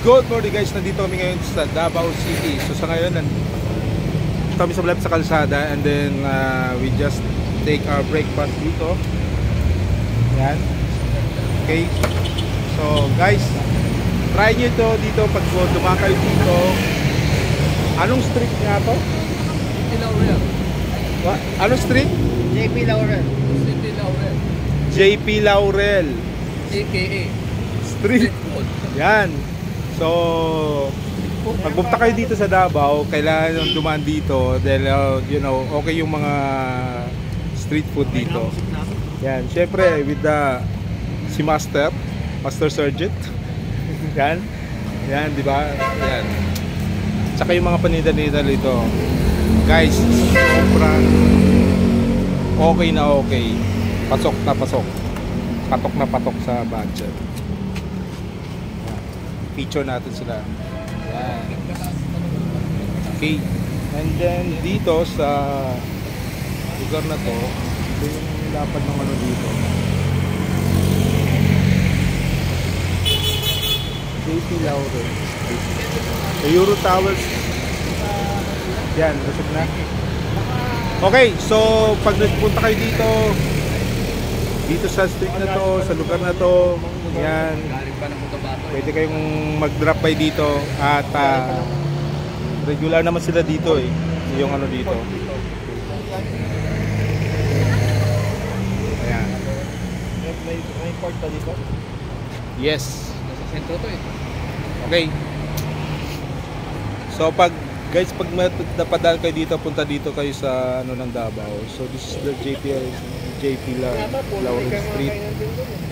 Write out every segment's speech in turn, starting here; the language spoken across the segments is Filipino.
Good morning guys, nandito kami ngayon sa Davao City. So sa ngayon, kami sa malapit sa kalsada. And then we just take our breakfast dito. Yan. Okay. So guys, try nyo ito dito pag dumaan kayo dito. Anong street nga to? JP Laurel. What? Anong street? JP Laurel. JP Laurel. JP Laurel. AKA Street. Yan. So, pag pumunta kayo dito sa Davao, kailangan dumaan dito dahil you know, okay yung mga street food dito. Yan, syempre with the si Master Sergeant. Yan. Yan, di ba? Yan. Saka yung mga paninda-nida dito. Guys, sobrang okay na okay. Pasok na pasok. Patok na patok sa budget. Feature natin sila. Yan. Okay. And then dito sa lugar na to, ito yung lapad ng ano dito. JP Laurel. The Euro Towers. Yan, lusog na. Okay, so pag nagpunta kayo dito sa street na to, sa lugar na to, yan, pwede kayong mag-drop by dito at regular naman sila dito eh, yung ano dito. Ayan. May port pa dito? Yes. Nasa sentro to eh. Okay. So pag guys, pag napadaan kayo dito, punta dito kayo sa ano ng Davao. So this is the JP Laurel Street.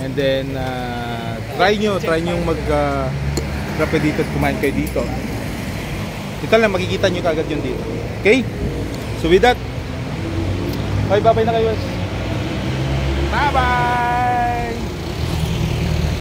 And then try nyo mag dito at kumain kayo dito. Ito lang, makikita nyo kagad yun dito. Okay? So with that, bye bye na kayo. Bye bye!